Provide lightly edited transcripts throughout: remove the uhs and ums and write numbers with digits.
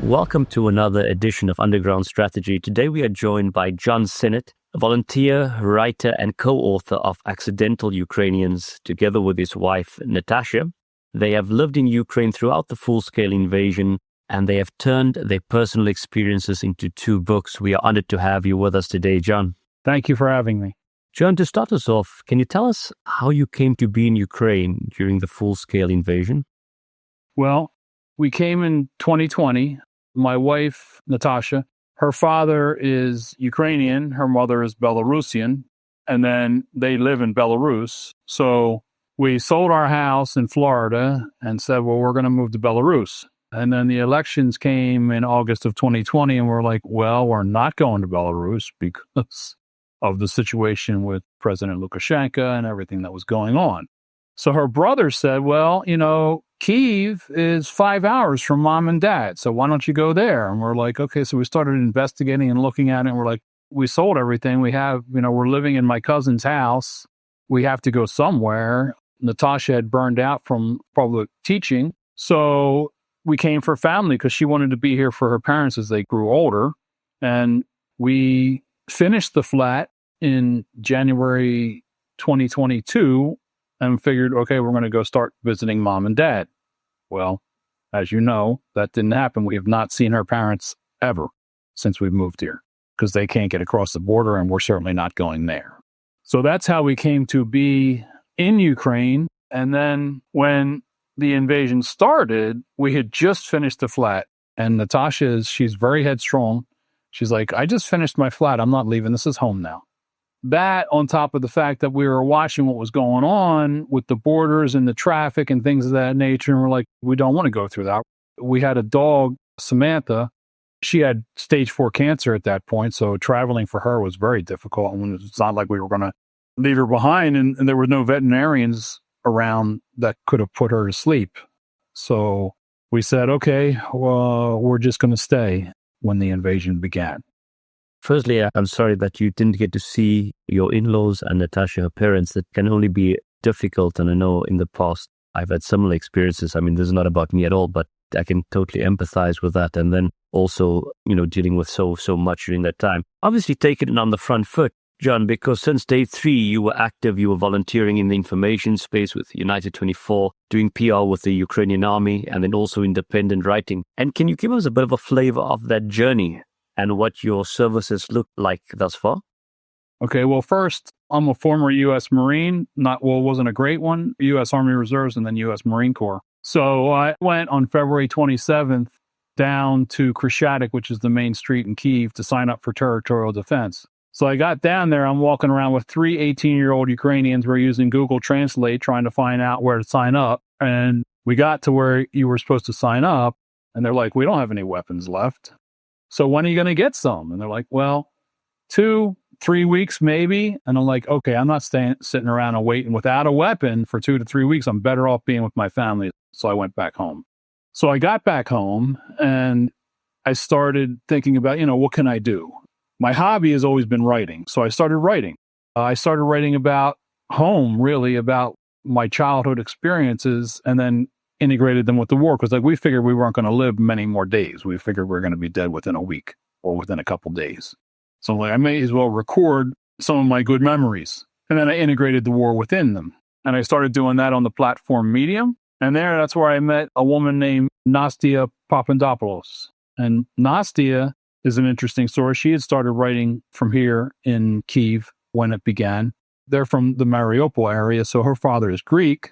Welcome to another edition of Underground Strategy. Today we are joined by John Sennett, a volunteer, writer, and co-author of Accidental Ukrainians, together with his wife, Natasha. They have lived in Ukraine throughout the full-scale invasion, and they have turned their personal experiences into 2 books. We are honored to have you with us today, John. Thank you for having me. John, to start us off, can you tell us how you came to be in Ukraine during the full-scale invasion? Well, we came in 2020. My wife, Natasha, her father is Ukrainian, her mother is Belarusian, and then they live in Belarus. So we sold our house in Florida and said, well, we're going to move to Belarus. And then the elections came in August of 2020, and we're like, well, we're not going to Belarus because of the situation with President Lukashenko and everything that was going on. So her brother said, well, Kiev is 5 hours from mom and dad, so why don't you go there? And we're like, okay. So we started investigating and looking at it, and we're like, we sold everything. We have, we're living in my cousin's house. We have to go somewhere. Natasha had burned out from public teaching. So we came for family because she wanted to be here for her parents as they grew older. And we finished the flat in January 2022 and figured, okay, we're going to go start visiting mom and dad. Well, as you know, that didn't happen. We have not seen her parents ever since we've moved here because they can't get across the border, and we're certainly not going there. So that's how we came to be in Ukraine. And then when the invasion started, we had just finished the flat, and Natasha she's very headstrong. She's like, I just finished my flat. I'm not leaving. This is home now. That on top of the fact that we were watching what was going on with the borders and the traffic and things of that nature. And we're like, we don't want to go through that. We had a dog, Samantha. She had stage 4 cancer at that point. So traveling for her was very difficult. And it's not like we were going to leave her behind. And there were no veterinarians around that could have put her to sleep. So we said, okay, well, we're just going to stay when the invasion began. Firstly, I'm sorry that you didn't get to see your in-laws and Natasha, her parents. That can only be difficult. And I know in the past, I've had similar experiences. I mean, this is not about me at all, but I can totally empathize with that. And then also, dealing with so much during that time. Obviously, taking it on the front foot, John, because since day 3, you were active, you were volunteering in the information space with United 24, doing PR with the Ukrainian army, and then also independent writing. And can you give us a bit of a flavor of that journey and what your services look like thus far? Okay, well, first, I'm a former U.S. Marine. Wasn't a great one, U.S. Army Reserves and then U.S. Marine Corps. So I went on February 27th down to Khreshchatyk, which is the main street in Kiev, to sign up for territorial defense. So I got down there. I'm walking around with 3 18-year-old Ukrainians. We're using Google Translate trying to find out where to sign up. And we got to where you were supposed to sign up. And they're like, we don't have any weapons left. So when are you going to get some? And they're like, well, 2-3 weeks maybe. And I'm like, okay, I'm not sitting around and waiting without a weapon for 2 to 3 weeks. I'm better off being with my family. So I went back home. So I got back home and I started thinking about, what can I do? My hobby has always been writing. So I started writing. I started writing about home, really, about my childhood experiences, and then integrated them with the war, because we figured we weren't going to live many more days. We figured we were going to be dead within a week or within a couple days. So I may as well record some of my good memories. And then I integrated the war within them. And I started doing that on the platform Medium. And that's where I met a woman named Nastia Papandopoulos. And Nastia is an interesting story. She had started writing from here in Kiev when it began. They're from the Mariupol area. So her father is Greek.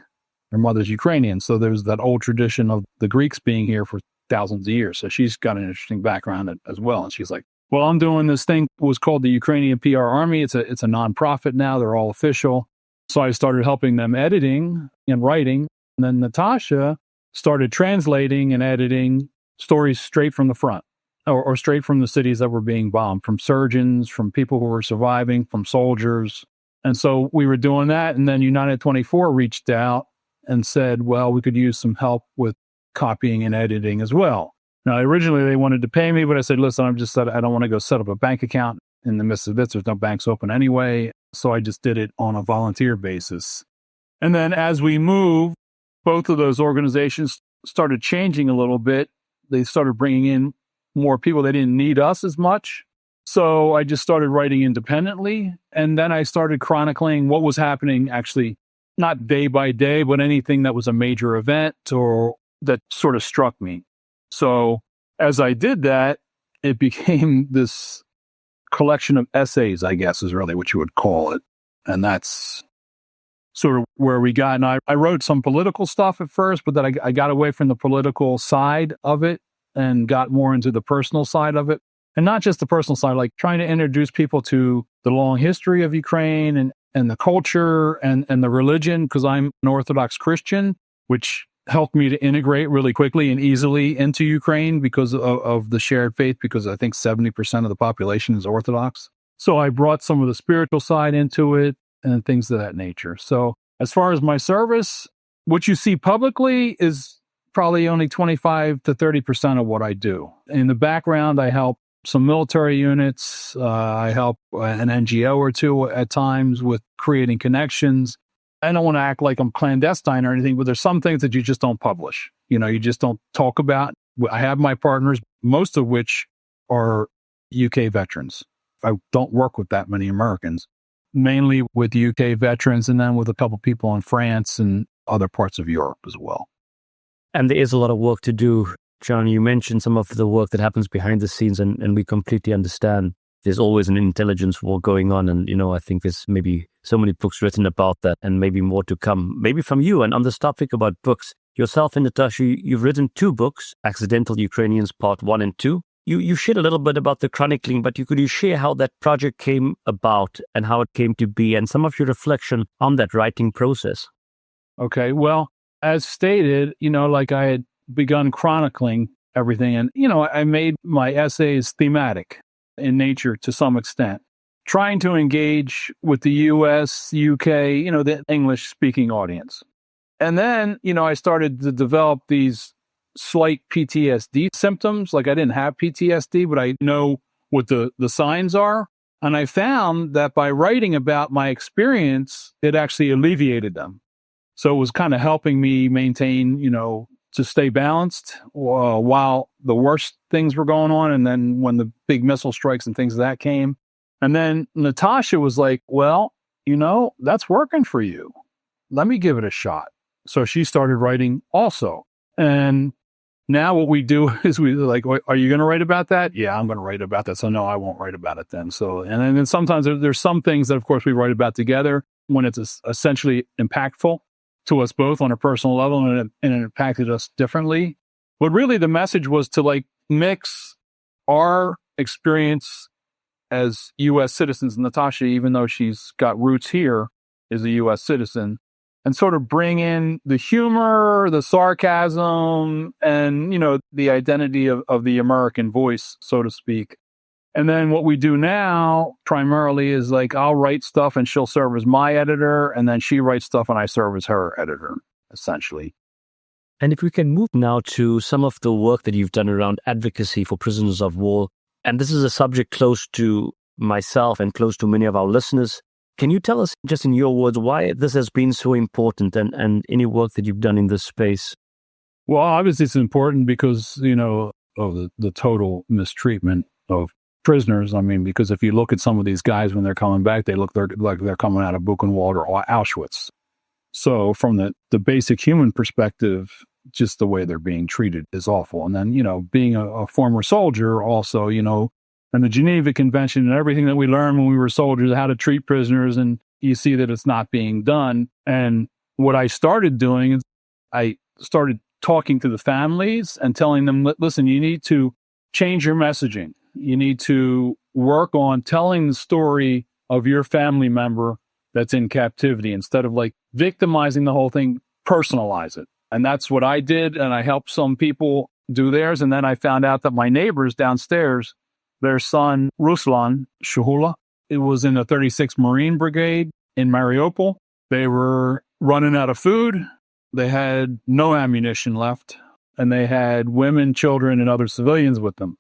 Her mother's Ukrainian. So there's that old tradition of the Greeks being here for thousands of years. So she's got an interesting background as well. And she's like, well, I'm doing this thing. It was called the Ukrainian PR Army. It's a nonprofit now. They're all official. So I started helping them editing and writing. And then Natasha started translating and editing stories straight from the front or straight from the cities that were being bombed, from surgeons, from people who were surviving, from soldiers. And so we were doing that. And then United 24 reached out and said, well, we could use some help with copying and editing as well. Now, originally they wanted to pay me, but I said, listen, I don't want to go set up a bank account in the midst of this. There's no banks open anyway. So I just did it on a volunteer basis. And then as we moved, both of those organizations started changing a little bit. They started bringing in more people. They didn't need us as much. So I just started writing independently. And then I started chronicling what was happening, actually, not day by day, but anything that was a major event or that sort of struck me. So as I did that, it became this collection of essays, I guess, is really what you would call it. And that's sort of where we got. And I wrote some political stuff at first, but then I got away from the political side of it and got more into the personal side of it. And not just the personal side, like trying to introduce people to the long history of Ukraine and the culture and the religion, because I'm an Orthodox Christian, which helped me to integrate really quickly and easily into Ukraine because of the shared faith, because I think 70% of the population is Orthodox. So I brought some of the spiritual side into it and things of that nature. So as far as my service, what you see publicly is probably only 25 to 30% of what I do. In the background, I help some military units. I help an NGO or two at times with creating connections. I don't want to act like I'm clandestine or anything, but there's some things that you just don't publish. You just don't talk about. I have my partners, most of which are UK veterans. I don't work with that many Americans, mainly with UK veterans and then with a couple people in France and other parts of Europe as well. And there is a lot of work to do. John, you mentioned some of the work that happens behind the scenes, and we completely understand. There's always an intelligence war going on. And, I think there's maybe so many books written about that and maybe more to come, maybe from you. And on this topic about books, yourself and Natasha, you've written 2 books, Accidental Ukrainians Part 1 and 2. You shared a little bit about the chronicling, but could you share how that project came about and how it came to be and some of your reflection on that writing process? Okay, well, as stated, like I had begun chronicling everything. And, I made my essays thematic in nature to some extent, trying to engage with the US, UK, the English speaking audience. And then, I started to develop these slight PTSD symptoms. Like I didn't have PTSD, but I know what the signs are. And I found that by writing about my experience, it actually alleviated them. So it was kind of helping me maintain, to stay balanced while the worst things were going on. And then when the big missile strikes and things of that came. And then Natasha was like, well, that's working for you. Let me give it a shot. So she started writing also. And now what we do is we like, are you going to write about that? Yeah, I'm going to write about that. So no, I won't write about it then. So, and then sometimes there's some things that of course we write about together when it's essentially impactful to us both on a personal level, and it impacted us differently. But really the message was to mix our experience as U.S. citizens. Natasha, even though she's got roots here, is a U.S. citizen, and sort of bring in the humor, the sarcasm, and, the identity of the American voice, so to speak. And then what we do now primarily is I'll write stuff and she'll serve as my editor, and then she writes stuff and I serve as her editor, essentially. And if we can move now to some of the work that you've done around advocacy for prisoners of war, and this is a subject close to myself and close to many of our listeners. Can you tell us, just in your words, why this has been so important and any work that you've done in this space? Well, obviously it's important because, of the total mistreatment of prisoners. I mean, because if you look at some of these guys when they're coming back, they look like they're coming out of Buchenwald or Auschwitz. So from the basic human perspective, just the way they're being treated is awful. And then, being a former soldier also, and the Geneva Convention and everything that we learned when we were soldiers, how to treat prisoners, and you see that it's not being done. And what I started doing is I started talking to the families and telling them, listen, you need to change your messaging. You need to work on telling the story of your family member that's in captivity instead of victimizing the whole thing, personalize it. And that's what I did. And I helped some people do theirs. And then I found out that my neighbors downstairs, their son, Ruslan Shuhula, it was in the 36th Marine Brigade in Mariupol. They were running out of food. They had no ammunition left. And they had women, children, and other civilians with them.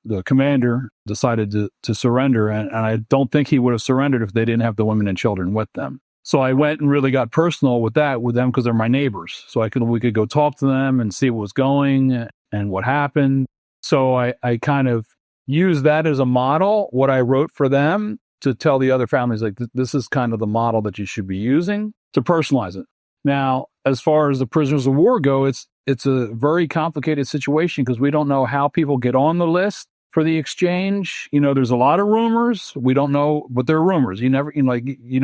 The commander decided to surrender, and I don't think he would have surrendered if they didn't have the women and children with them. So I went and really got personal with them because they're my neighbors. So we could go talk to them and see what was going and what happened. So I kind of use that as a model, what I wrote for them, to tell the other families, like, this is kind of the model that you should be using to personalize it. Now, as far as the prisoners of war go, it's a very complicated situation because we don't know how people get on the list for the exchange. There's a lot of rumors. We don't know, but they're rumors. You know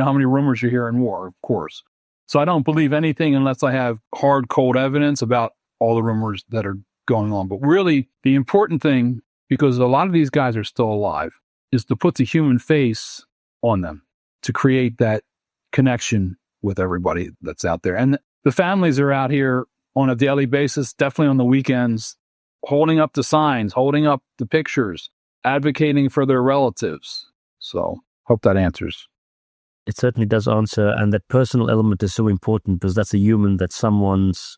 how many rumors you hear in war, of course. So I don't believe anything unless I have hard, cold evidence about all the rumors that are going on. But really, the important thing, because a lot of these guys are still alive, is to put the human face on them, to create that connection with everybody that's out there. And the families are out here on a daily basis, definitely on the weekends, holding up the signs, holding up the pictures, advocating for their relatives. So hope that answers. It certainly does answer. And that personal element is so important because that's a human, that's someone's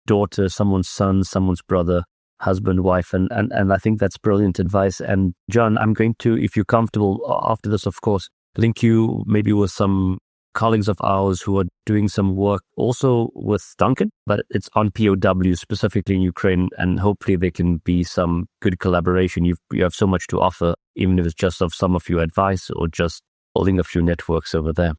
daughter, someone's son, someone's brother, husband, wife. And I think that's brilliant advice. And John, I'm going to, if you're comfortable after this, of course, link you maybe with some colleagues of ours who are doing some work also with Duncan, but it's on POWs specifically in Ukraine. And hopefully there can be some good collaboration. You have so much to offer, even if it's just of some of your advice or just building a few networks over there.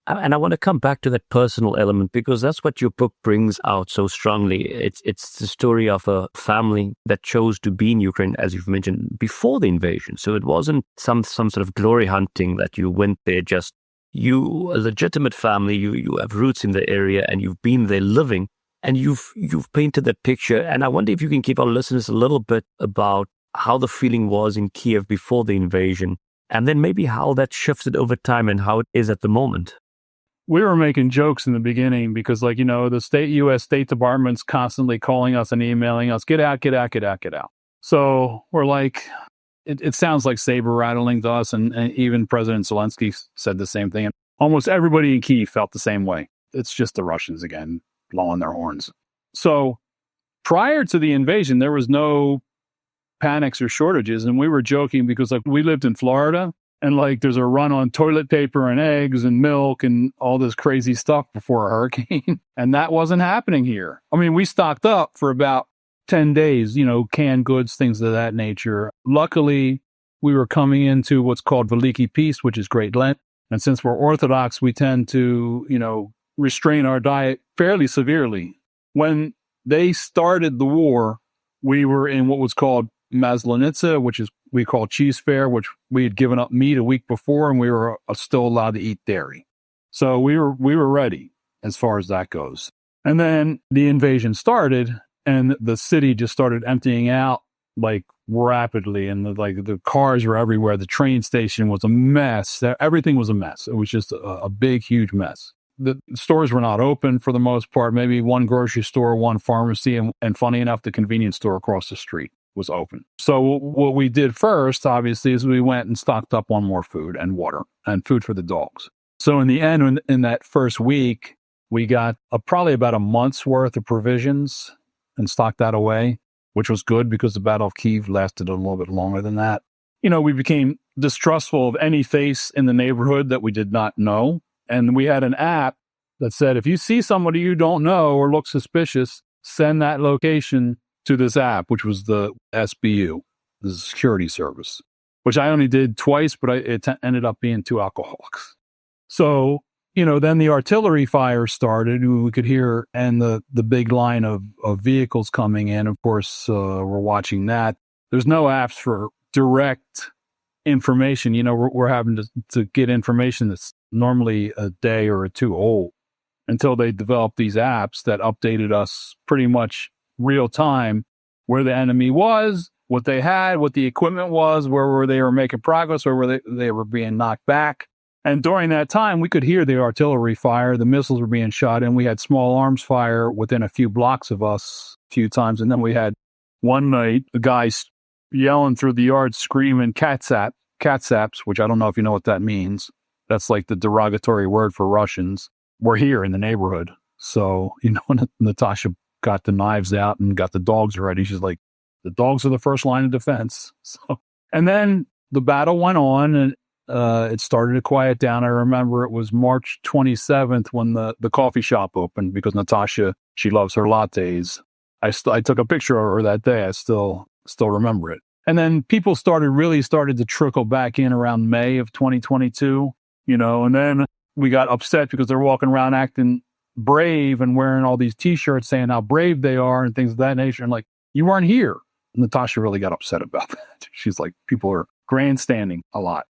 And I want to come back to that personal element because that's what your book brings out so strongly. It's the story of a family that chose to be in Ukraine, as you've mentioned, before the invasion. So it wasn't some sort of glory hunting that you went there just, you, a legitimate family, you have roots in the area and you've been there living and you've painted that picture. And I wonder if you can give our listeners a little bit about how the feeling was in Kiev before the invasion and then maybe how that shifted over time and how it is at the moment. We were making jokes in the beginning because, the U.S. State Department's constantly calling us and emailing us, get out, get out, get out, get out. So we're like, it sounds like saber rattling to us. And even President Zelensky said the same thing. And almost everybody in Kiev felt the same way. It's just the Russians again, blowing their horns. So prior to the invasion, there was no panics or shortages. And we were joking because we lived in Florida. And there's a run on toilet paper and eggs and milk and all this crazy stuff before a hurricane. And that wasn't happening here. I mean, we stocked up for about 10 days, canned goods, things of that nature. Luckily, we were coming into what's called Veliki Peace, which is Great Lent. And since we're Orthodox, we tend to, restrain our diet fairly severely. When they started the war, we were in what was called Maslenitsa, which is we call cheese fair, which we had given up meat a week before, and we were still allowed to eat dairy. So we were ready as far as that goes. And then the invasion started, and the city just started emptying out rapidly, and the cars were everywhere. The train station was a mess. Everything was a mess. It was just a big, huge mess. The stores were not open for the most part. Maybe one grocery store, one pharmacy, and funny enough, the convenience store across the street was open. So what we did first, obviously, is we went and stocked up on more food and water and food for the dogs. So in the end, in that first week, we got probably about a month's worth of provisions and stocked that away, which was good because the Battle of Kiev lasted a little bit longer than that. We became distrustful of any face in the neighborhood that we did not know. And we had an app that said, if you see somebody you don't know or look suspicious, send that location to this app, which was the SBU, the security service, which I only did twice, but it ended up being 2 alcoholics. So, then the artillery fire started, we could hear, and the big line of vehicles coming in. Of course, we're watching that. There's no apps for direct information. We're having to get information that's normally a day or 2 old until they developed these apps that updated us pretty much real time where the enemy was, what they had, what the equipment was, where they were making progress, where they were being knocked back. And during that time, we could hear the artillery fire, the missiles were being shot, and we had small arms fire within a few blocks of us a few times. And then we had one night, the guys yelling through the yard, screaming catsaps, which I don't know if you know what that means. That's like the derogatory word for Russians. We're here in the neighborhood. So, Natasha got the knives out and got the dogs ready. She's like, the dogs are the first line of defense. So, and then the battle went on and it started to quiet down. I remember it was March 27th when the coffee shop opened because Natasha, she loves her lattes. I took a picture of her that day. I still still remember it. And then people really started to trickle back in around May of 2022, and then we got upset because they're walking around acting brave and wearing all these T-shirts saying how brave they are and things of that nature. And like, you weren't here. Natasha really got upset about that. She's like, people are grandstanding a lot.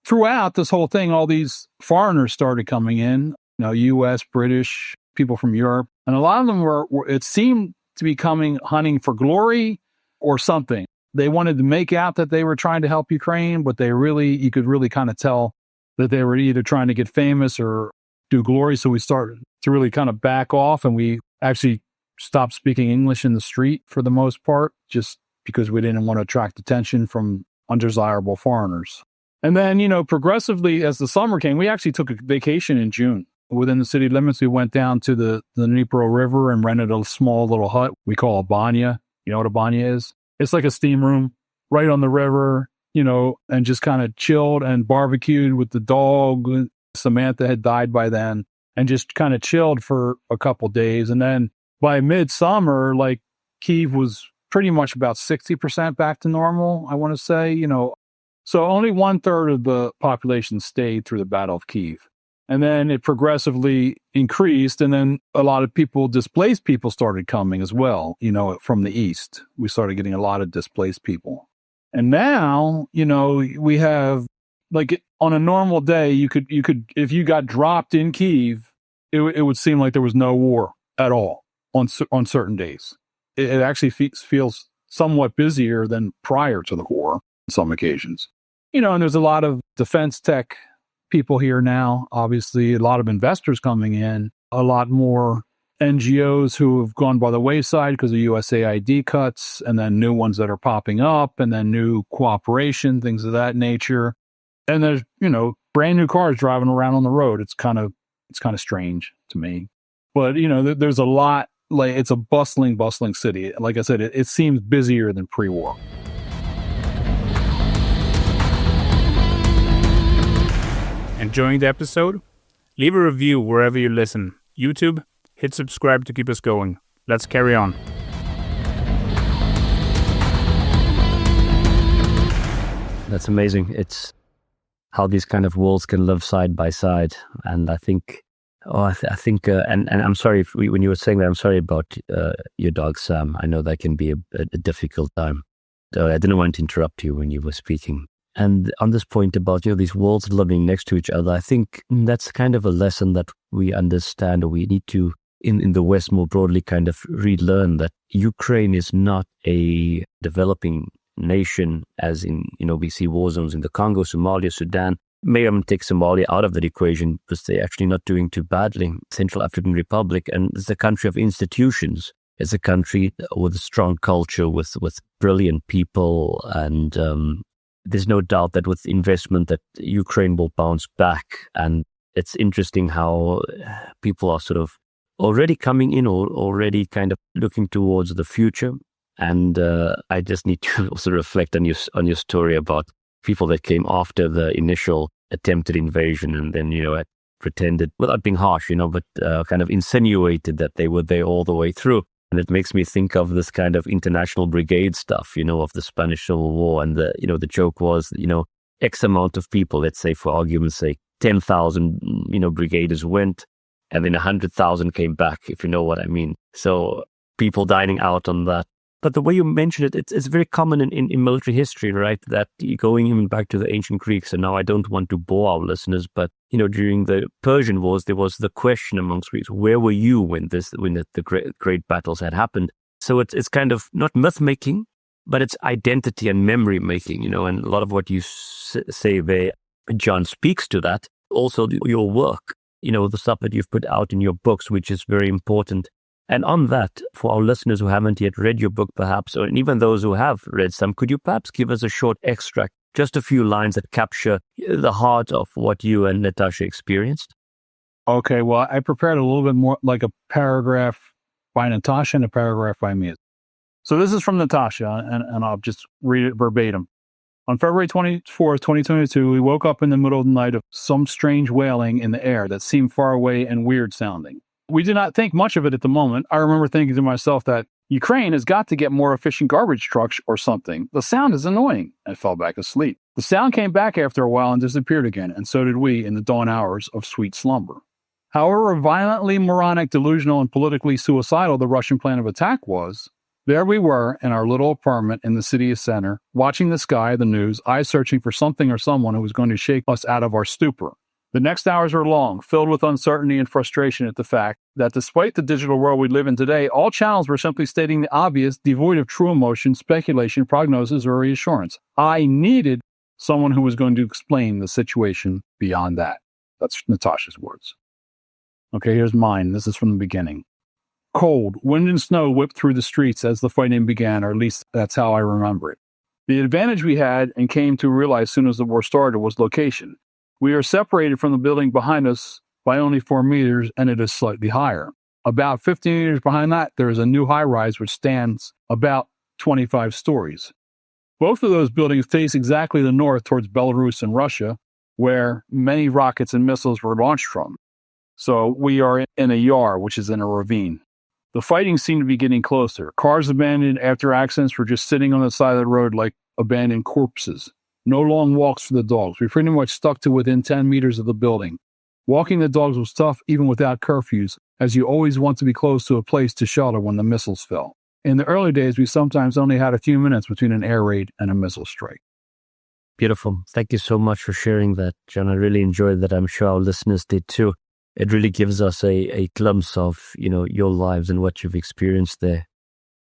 Throughout this whole thing, all these foreigners started coming in, U.S., British, people from Europe. And a lot of them were it seemed to be coming hunting for glory or something. They wanted to make out that they were trying to help Ukraine, but you could really kind of tell that they were either trying to get famous or do glory. So we started to really kind of back off, and we actually stopped speaking English in the street for the most part, just because we didn't want to attract attention from undesirable foreigners. And then, progressively as the summer came, we actually took a vacation in June. Within the city limits, we went down to the Dnipro River and rented a small little hut we call a banya. You know what a banya is? It's like a steam room right on the river, and just kind of chilled and barbecued with the dog. Samantha had died by then, and just kind of chilled for a couple days. And then by midsummer, like, Kiev was pretty much about 60% back to normal, I want to say, So only 1/3 of the population stayed through the Battle of Kiev. And then it progressively increased. And then a lot of displaced people started coming as well, from the east. We started getting a lot of displaced people. And now, we have, like, on a normal day, you could, if you got dropped in Kiev, it would seem like there was no war at all on certain days. It actually feels somewhat busier than prior to the war on some occasions. And there's a lot of defense tech people here now, obviously, a lot of investors coming in, a lot more NGOs who have gone by the wayside because of USAID cuts, and then new ones that are popping up, and then new cooperation, things of that nature. And there's, brand new cars driving around on the road. It's kind of strange to me. But, there's a lot, like, it's a bustling city. Like I said, it seems busier than pre-war. Enjoying the episode? Leave a review wherever you listen. YouTube, hit subscribe to keep us going. Let's carry on. That's amazing. It's how these kind of worlds can live side by side. And I think, and I'm sorry when you were saying that, I'm sorry about your dog, Sam. I know that can be a difficult time. I didn't want to interrupt you when you were speaking. And on this point about, these worlds living next to each other, I think that's kind of a lesson that we understand, or we need to, in the West more broadly, kind of relearn that Ukraine is not a developing nation, as in, we see war zones in the Congo, Somalia, Sudan. Maybe take Somalia out of that equation because they're actually not doing too badly. Central African Republic, and it's a country of institutions. It's a country with a strong culture, with brilliant people, and there's no doubt that with investment that Ukraine will bounce back. And it's interesting how people are sort of already coming in, or already kind of looking towards the future. And I just need to also reflect on your story about people that came after the initial attempted invasion, and then, had pretended, without being harsh, but kind of insinuated that they were there all the way through. And it makes me think of this kind of international brigade stuff, of the Spanish Civil War. And the joke was, X amount of people, let's say for argument's sake, 10,000, brigaders went, and then 100,000 came back, if you know what I mean. So people dining out on that. But the way you mentioned it, it's very common in military history, right? That going even back to the ancient Greeks, and now I don't want to bore our listeners, but, during the Persian Wars, there was the question amongst Greeks, where were you when the great battles had happened? So it's kind of not myth-making, but it's identity and memory-making, and a lot of what you say there, John, speaks to that. Also, your work, the stuff that you've put out in your books, which is very important. And on that, for our listeners who haven't yet read your book, perhaps, or even those who have read some, could you perhaps give us a short extract, just a few lines that capture the heart of what you and Natasha experienced? Okay, well, I prepared a little bit more, like a paragraph by Natasha and a paragraph by me. So this is from Natasha, and I'll just read it verbatim. On February 24th, 2022, we woke up in the middle of the night of some strange wailing in the air that seemed far away and weird sounding. We did not think much of it at the moment. I remember thinking to myself that Ukraine has got to get more efficient garbage trucks or something. The sound is annoying. I fell back asleep. The sound came back after a while and disappeared again, and so did we in the dawn hours of sweet slumber. However violently moronic, delusional, and politically suicidal the Russian plan of attack was, there we were in our little apartment in the city center, watching the sky, the news, eyes searching for something or someone who was going to shake us out of our stupor. The next hours were long, filled with uncertainty and frustration at the fact that despite the digital world we live in today, all channels were simply stating the obvious, devoid of true emotion, speculation, prognosis, or reassurance. I needed someone who was going to explain the situation beyond that. That's Natasha's words. Okay, here's mine. This is from the beginning. Cold, wind and snow whipped through the streets as the fighting began, or at least that's how I remember it. The advantage we had and came to realize as soon as the war started was location. We are separated from the building behind us by only 4 meters, and it is slightly higher. About 50 meters behind that, there is a new high-rise which stands about 25 stories. Both of those buildings face exactly the north towards Belarus and Russia, where many rockets and missiles were launched from. So we are in a yar, which is in a ravine. The fighting seemed to be getting closer. Cars abandoned after accidents were just sitting on the side of the road like abandoned corpses. No long walks for the dogs. We pretty much stuck to within 10 meters of the building. Walking the dogs was tough even without curfews, as you always want to be close to a place to shelter when the missiles fell. In the early days, we sometimes only had a few minutes between an air raid and a missile strike. Beautiful. Thank you so much for sharing that, John. I really enjoyed that. I'm sure our listeners did too. It really gives us a glimpse of, your lives and what you've experienced there.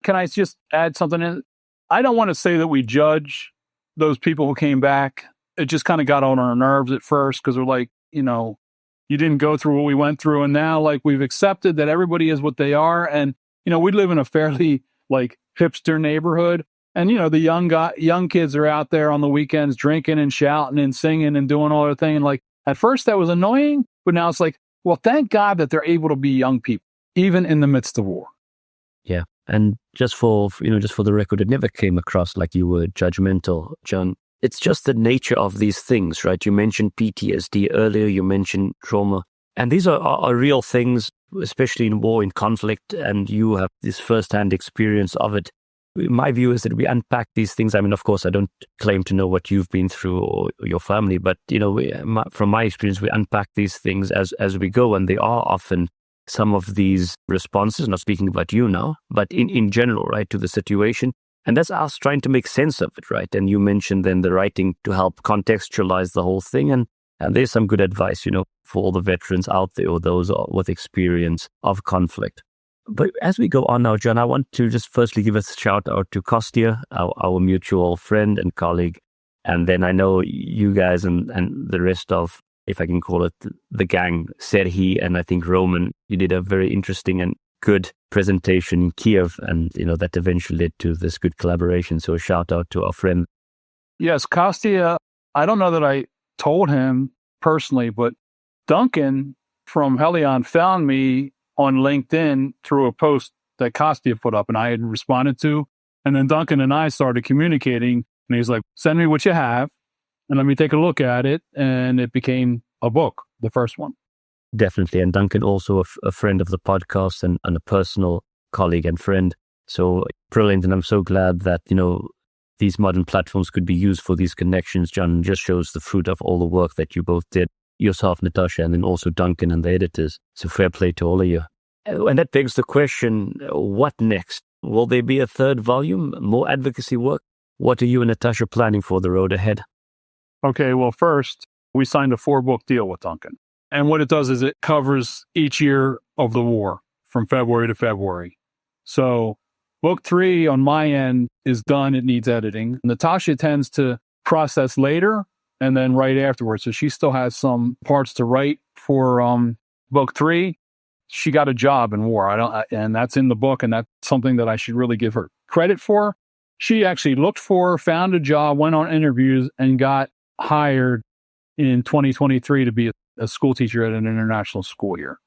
Can I just add something in? I don't want to say that we judge those people who came back. It just kind of got on our nerves at first because we're like, you didn't go through what we went through. And now like we've accepted that everybody is what they are. And, we live in a fairly like hipster neighborhood. And, the young kids are out there on the weekends drinking and shouting and singing and doing all their thing. And like at first that was annoying, but now it's like, well, thank God that they're able to be young people, even in the midst of war. Yeah. And just for the record, it never came across like you were judgmental, John. It's just the nature of these things, right? You mentioned PTSD earlier, you mentioned trauma. And these are real things, especially in war, in conflict, and you have this firsthand experience of it. My view is that we unpack these things. I mean, of course, I don't claim to know what you've been through or your family, but, from my experience, we unpack these things as we go. And they are often some of these responses, not speaking about you now, but in general, right, to the situation. And that's us trying to make sense of it, right? And you mentioned then the writing to help contextualize the whole thing. And there's some good advice, for all the veterans out there or those with experience of conflict. But as we go on now, John, I want to just firstly give a shout out to Kostya, our mutual friend and colleague. And then I know you guys and the rest of, if I can call it, the gang, Serhiy and I think Roman, you did a very interesting and good presentation in Kiev. And, that eventually led to this good collaboration. So a shout out to our friend. Yes, Kostya, I don't know that I told him personally, but Duncan from Helion found me on LinkedIn through a post that Kostya put up and I had responded to. And then Duncan and I started communicating and he's like, send me what you have and let me take a look at it. And it became a book, the first one. Definitely. And Duncan also a friend of the podcast and a personal colleague and friend. So brilliant. And I'm so glad that, these modern platforms could be used for these connections. John, just shows the fruit of all the work that you both did, yourself, Natasha, and then also Duncan and the editors. So fair play to all of you. And that begs the question, what next? Will there be a third volume, more advocacy work? What are you and Natasha planning for the road ahead? Okay, well, first, we signed a 4-book deal with Duncan. And what it does is it covers each year of the war from February to February. So book 3 on my end is done. It needs editing. Natasha tends to process later and then write afterwards. So she still has some parts to write for book 3. She got a job in war. And that's in the book. And that's something that I should really give her credit for. She actually looked for, found a job, went on interviews and got hired in 2023 to be a school teacher at an international school here.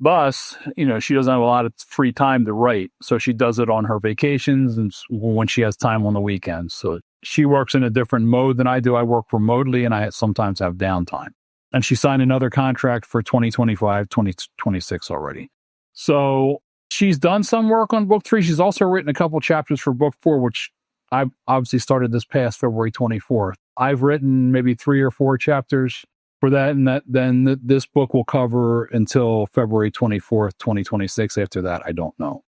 Thus, she doesn't have a lot of free time to write. So she does it on her vacations and when she has time on the weekends. So she works in a different mode than I do. I work remotely and I sometimes have downtime. And she signed another contract for 2025, 2026 already. So She's done some work on book 3. She's also written a couple chapters for book 4, which I obviously started this past February 24th. I've written maybe 3 or 4 chapters for that, and then this book will cover until February 24th, 2026. After that, I don't know.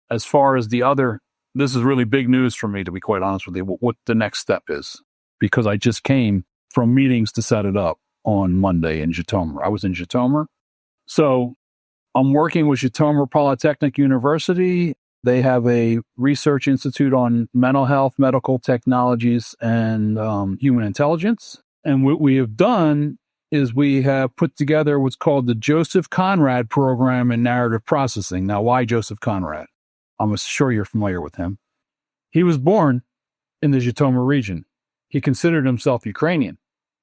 As far as the other, this is really big news for me, to be quite honest with you, what the next step is, because I just came from meetings to set it up on Monday in Zhytomyr. I was in Zhytomyr. So I'm working with Zhytomyr Polytechnic University. They have a research institute on mental health, medical technologies, and human intelligence. And what we have done is we have put together what's called the Joseph Conrad program in narrative processing. Now, why Joseph Conrad? I'm sure you're familiar with him. He was born in the Zhytomyr region. He considered himself Ukrainian,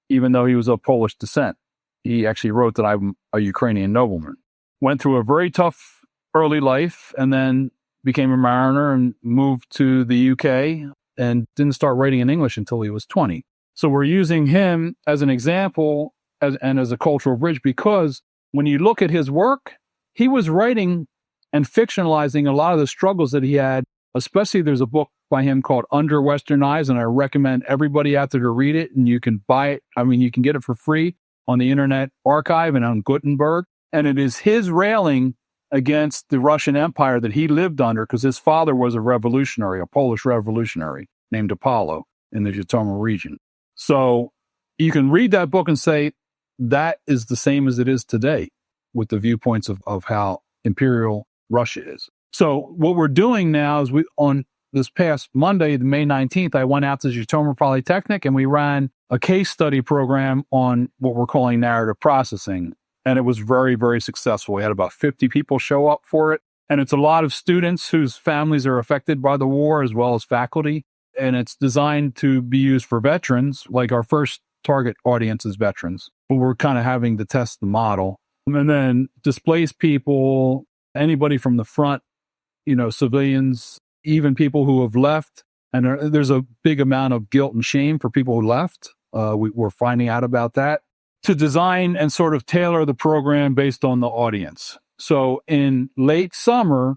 even though he was of Polish descent. He actually wrote that I'm a Ukrainian nobleman. Went through a very tough early life and then became a mariner and moved to the UK and didn't start writing in English until he was 20. So we're using him as an example and as a cultural bridge, because when you look at his work, he was writing and fictionalizing a lot of the struggles that he had. Especially there's a book by him called Under Western Eyes, and I recommend everybody out there to read it, and you can buy it. I mean, you can get it for free on the Internet Archive and on Gutenberg. And it is his railing against the Russian Empire that he lived under, because his father was a revolutionary, a Polish revolutionary named Apollo in the Zhytomyr region. So you can read that book and say that is the same as it is today, with the viewpoints of how imperial Russia is. So what we're doing now is on this past Monday, the May 19th, I went out to Zhytomyr Polytechnic and we ran a case study program on what we're calling narrative processing. And it was very, very successful. We had about 50 people show up for it. And it's a lot of students whose families are affected by the war, as well as faculty. And it's designed to be used for veterans. Like, our first target audience is veterans, but we're kind of having to test the model. And then displaced people, anybody from the front, civilians, even people who have left. And there's a big amount of guilt and shame for people who left. We're finding out about that, to design and sort of tailor the program based on the audience. So in late summer,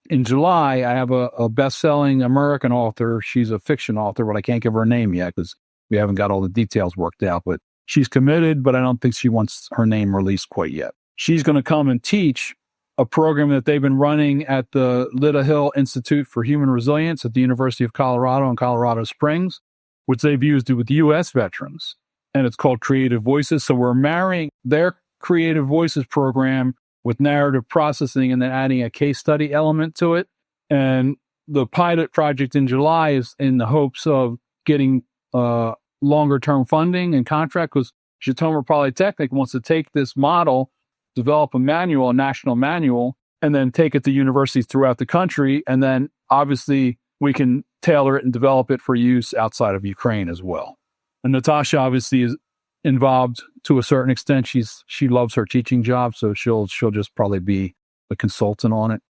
in July, I have a best-selling American author. She's a fiction author, but I can't give her a name yet because we haven't got all the details worked out. But she's committed, but I don't think she wants her name released quite yet. She's going to come and teach a program that they've been running at the Lita Hill Institute for Human Resilience at the University of Colorado in Colorado Springs, which they've used with U.S. veterans. And it's called Creative Voices. So we're marrying their Creative Voices program with narrative processing and then adding a case study element to it. And the pilot project in July is in the hopes of getting longer-term funding and contract, because Zhytomyr Polytechnic wants to take this model, develop a manual, a national manual, and then take it to universities throughout the country. And then obviously we can tailor it and develop it for use outside of Ukraine as well. And Natasha obviously is involved to a certain extent. She loves her teaching job, so she'll just probably be a consultant on it.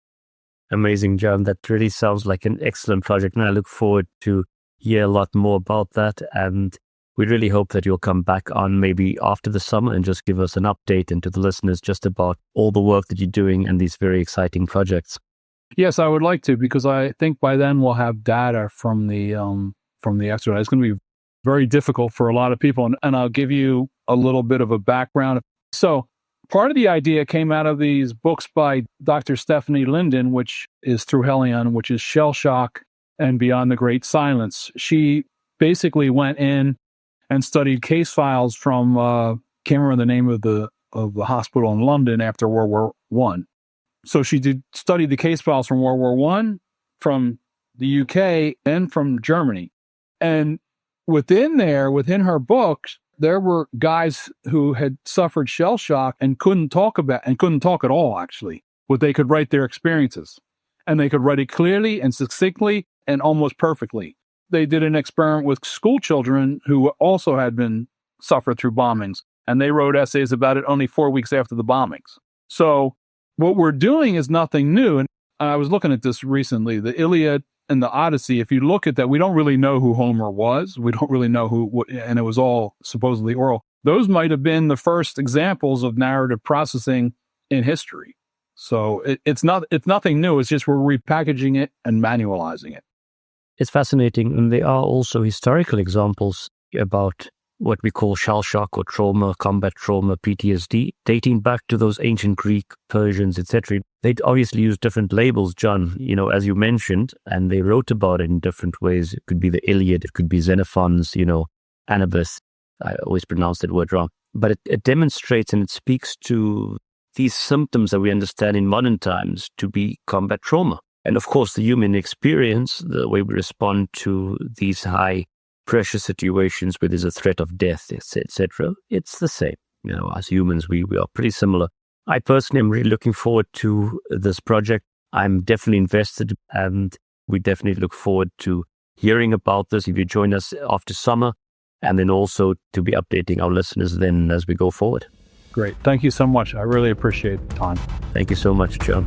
Amazing, John. That really sounds like an excellent project, and I look forward to hear a lot more about that. And we really hope that you'll come back on maybe after the summer and just give us an update, and to the listeners just about all the work that you're doing and these very exciting projects. Yes, I would like to, because I think by then we'll have data from the exercise. It's going to be very difficult for a lot of people. And I'll give you a little bit of a background. So part of the idea came out of these books by Dr. Stephanie Linden, which is Through Helion, which is Shell Shock and Beyond the Great Silence. She basically went in and studied case files from, can't remember the name of the hospital in London after World War I. So she studied the case files from World War I, from the UK, and from Germany. And within her books, there were guys who had suffered shell shock and couldn't talk at all, actually, but they could write their experiences. And they could write it clearly and succinctly and almost perfectly. They did an experiment with school children who also had been suffered through bombings, and they wrote essays about it only 4 weeks after the bombings. So what we're doing is nothing new. And I was looking at this recently, the Iliad and the Odyssey. If you look at that, we don't really know who Homer was. We don't really know and it was all supposedly oral. Those might have been the first examples of narrative processing in history. So it's nothing new. It's just we're repackaging it and manualizing it. It's fascinating. And there are also historical examples about what we call shell shock or trauma, combat trauma, PTSD, dating back to those ancient Greek, Persians, etc. They'd obviously use different labels, John, as you mentioned, and they wrote about it in different ways. It could be the Iliad, it could be Xenophon's, Anubis. I always pronounce that word wrong. But it demonstrates and it speaks to these symptoms that we understand in modern times to be combat trauma. And of course, the human experience, the way we respond to these high pressure situations where there's a threat of death, etc., it's the same. As humans, we are pretty similar. I personally am really looking forward to this project. I'm definitely invested, and we definitely look forward to hearing about this if you join us after summer, and then also to be updating our listeners then as we go forward. Great. Thank you so much. I really appreciate the time. Thank you so much, John.